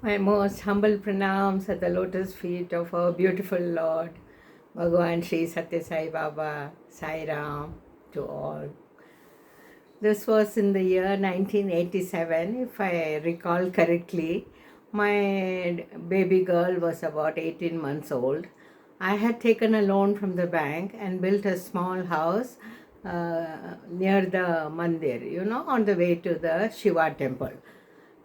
My most humble pranams at the lotus feet of our beautiful Lord, Bhagavan Sri Satya Sai Baba, Sai Ram, to all. This was in the year 1987, if I recall correctly. My baby girl was about 18 months old. I had taken a loan from the bank and built a small house near the mandir, on the way to the Shiva temple.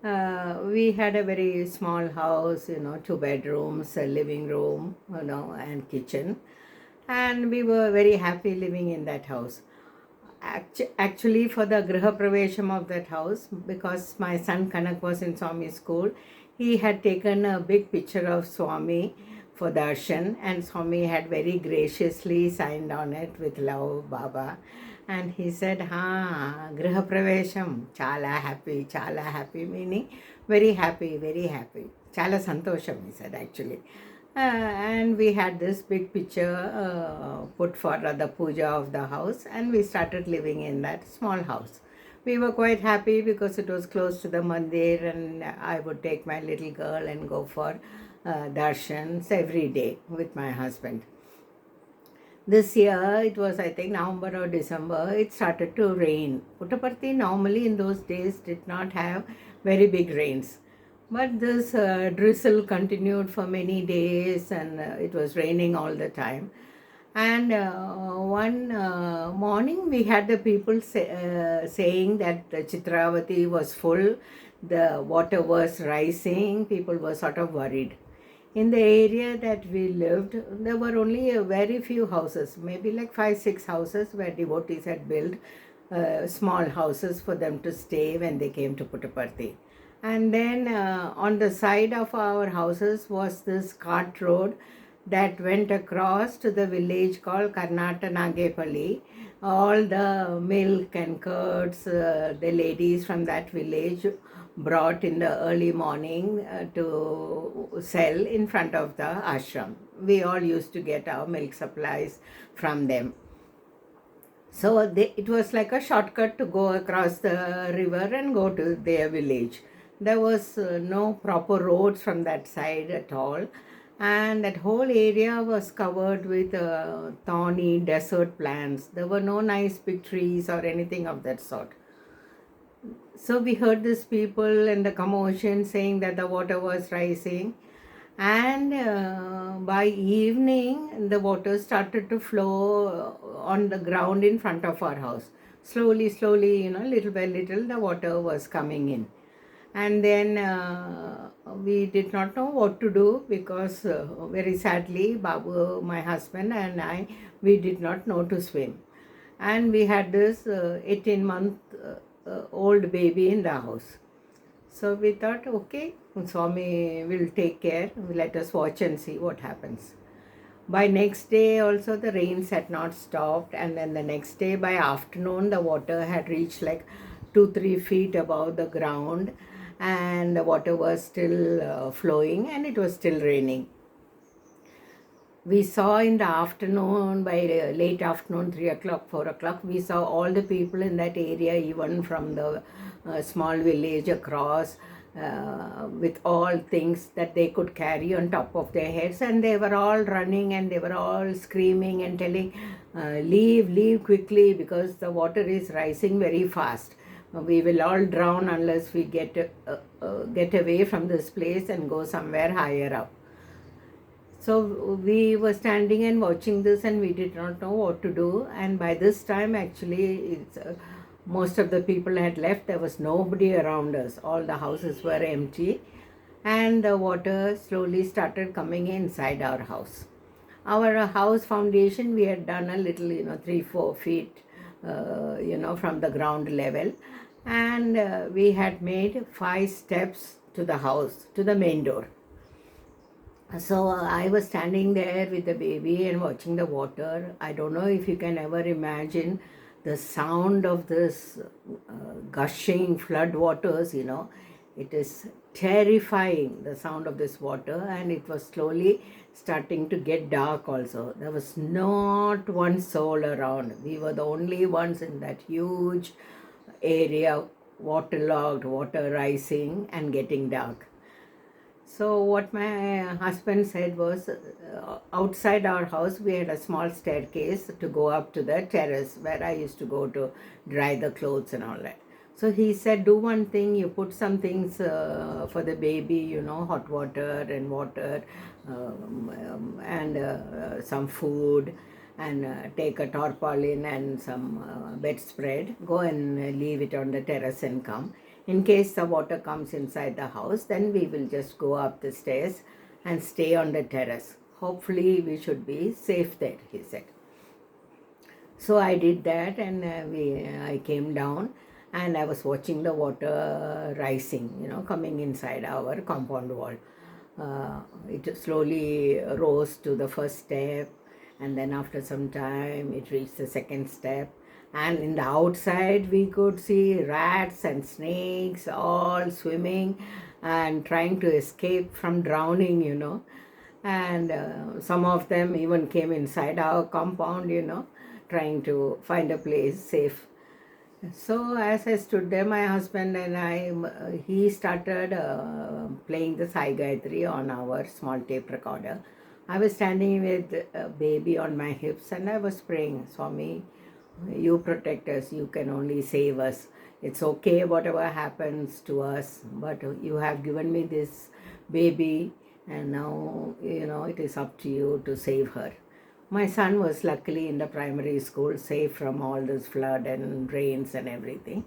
We had a very small house, two bedrooms, a living room, and kitchen. And we were very happy living in that house. Actually, for the Griha Pravesham of that house, because my son Kanak was in Swami school, he had taken a big picture of Swami for darshan, and Swami had very graciously signed on it with love, Baba. And he said, Griha Pravesham, chala happy, meaning very happy, very happy. Chala santosham, he said actually. And we had this big picture put for the puja of the house, and we started living in that small house. We were quite happy because it was close to the mandir, and I would take my little girl and go for darshans every day with my husband. This year, it was I think November or December, it started to rain. Puttaparthi normally in those days did not have very big rains. But this drizzle continued for many days, and it was raining all the time. And one morning, we had the people saying that the Chitravati was full, the water was rising, people were sort of worried. In the area that we lived, there were only a very few houses, maybe like 5, 6 houses where devotees had built small houses for them to stay when they came to Puttaparthi. And then on the side of our houses was this cart road that went across to the village called Karnata Nagepalli. All the milk and curds, the ladies from that village brought in the early morning to sell in front of the ashram. We all used to get our milk supplies from them. So it was like a shortcut to go across the river and go to their village. There was no proper roads from that side at all, and that whole area was covered with thorny desert plants. There were no nice big trees or anything of that sort. So we heard these people and the commotion saying that the water was rising, and by evening the water started to flow on the ground in front of our house. Slowly, little by little, the water was coming in. And then we did not know what to do because very sadly Babu, my husband, and I, we did not know to swim. And we had this 18-month old baby in the house. So we thought, okay, Swami will take care. Let us watch and see what happens. By next day also the rains had not stopped, and then the next day by afternoon the water had reached like 2-3 feet above the ground, and the water was still flowing, and it was still raining. We saw in the afternoon, by late afternoon, 3 o'clock, 4 o'clock, we saw all the people in that area, even from the small village across, with all things that they could carry on top of their heads, and they were all running and they were all screaming and telling, leave quickly because the water is rising very fast. We will all drown unless we get away from this place and go somewhere higher up. So we were standing and watching this, and we did not know what to do. And by this time, actually, most of the people had left. There was nobody around us. All the houses were empty, and the water slowly started coming inside our house. Our house foundation, we had done a little, 3-4 feet, from the ground level, and we had made 5 steps to the house, to the main door. So I was standing there with the baby and watching the water. I don't know if you can ever imagine the sound of this gushing flood waters, It is terrifying, the sound of this water, and it was slowly starting to get dark also. There was not one soul around. We were the only ones in that huge area, waterlogged, water rising and getting dark. So what my husband said was, outside our house we had a small staircase to go up to the terrace where I used to go to dry the clothes and all that. So he said, do one thing, you put some things for the baby, hot water and water, and some food, and take a tarpaulin and some bedspread, go and leave it on the terrace and come. In case the water comes inside the house, then we will just go up the stairs and stay on the terrace. Hopefully we should be safe there, he said. So I did that, and I came down, and I was watching the water rising, coming inside our compound wall. It slowly rose to the first step, and then after some time it reached the second step, and in the outside we could see rats and snakes all swimming and trying to escape from drowning. And some of them even came inside our compound, trying to find a place safe. So as I stood there, my husband and I, he started playing the Sai Gayatri on our small tape recorder. I was standing with a baby on my hips, and I was praying, Swami, you protect us, you can only save us. It's okay whatever happens to us, but you have given me this baby, and now, it is up to you to save her. My son was luckily in the primary school, safe from all this flood and rains and everything.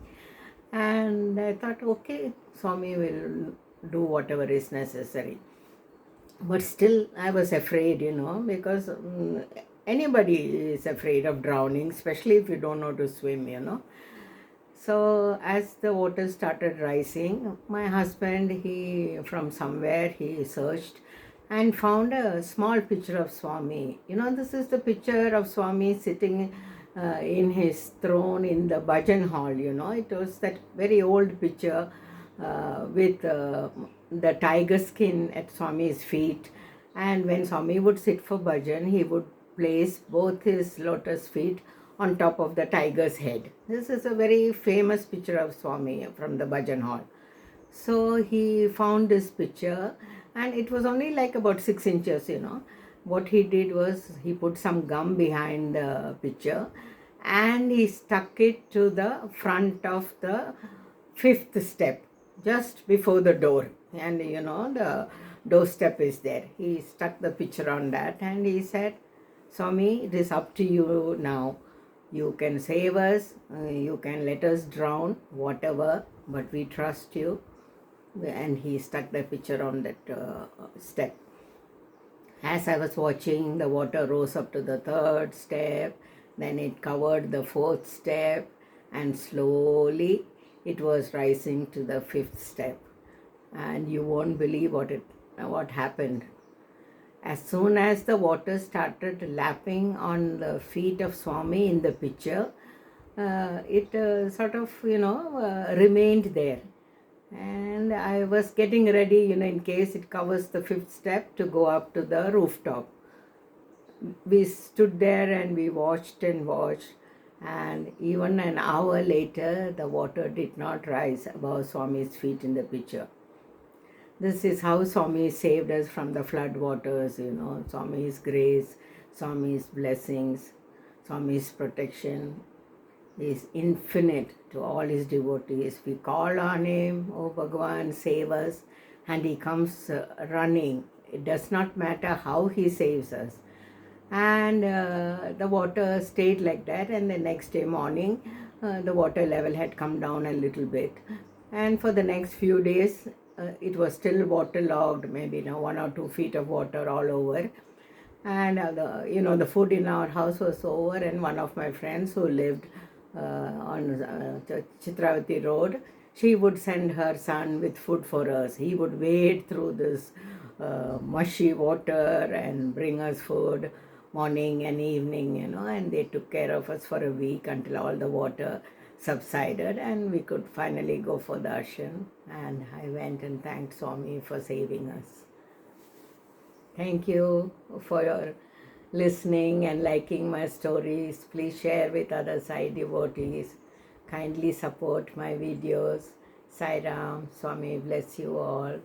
And I thought, okay, Swami will do whatever is necessary. But still, I was afraid, because anybody is afraid of drowning, especially if you don't know to swim. So as the water started rising, my husband, from somewhere, he searched and found a small picture of Swami. This is the picture of Swami sitting in his throne in the bhajan hall. It was that very old picture with the tiger skin at Swami's feet. And when Swami would sit for bhajan, he would place both his lotus feet on top of the tiger's head. This is a very famous picture of Swami from the bhajan hall. So he found this picture, and it was only like about 6 inches. What he did was, he put some gum behind the picture and he stuck it to the front of the 5th step, just before the door. And the doorstep is there. He stuck the picture on that, and he said, Swami, it is up to you now. You can save us, you can let us drown, whatever, but we trust you. And he stuck the picture on that step. As I was watching, the water rose up to the 3rd step, then it covered the 4th step, and slowly it was rising to the 5th step. And you won't believe what happened. As soon as the water started lapping on the feet of Swami in the picture, it sort of, remained there. And I was getting ready, in case it covers the 5th step, to go up to the rooftop. We stood there and we watched and watched, and even an hour later, the water did not rise above Swami's feet in the picture. This is how Swami saved us from the flood waters, Swami's grace, Swami's blessings, Swami's protection is infinite to all his devotees. We call on him, oh Bhagavan, save us, and he comes running. It does not matter how he saves us. And the water stayed like that, and the next day morning, the water level had come down a little bit. And for the next few days, it was still waterlogged, maybe 1 or 2 feet of water all over. And the food in our house was over, and one of my friends who lived on Chitravati road, she would send her son with food for us. He would wade through this mushy water and bring us food morning and evening, and they took care of us for a week until all the water subsided and we could finally go for darshan. And I went and thanked Swami for saving us. Thank you for your listening and liking my stories. Please share with other Sai devotees. Kindly support my videos. Sai Ram, Swami bless you all.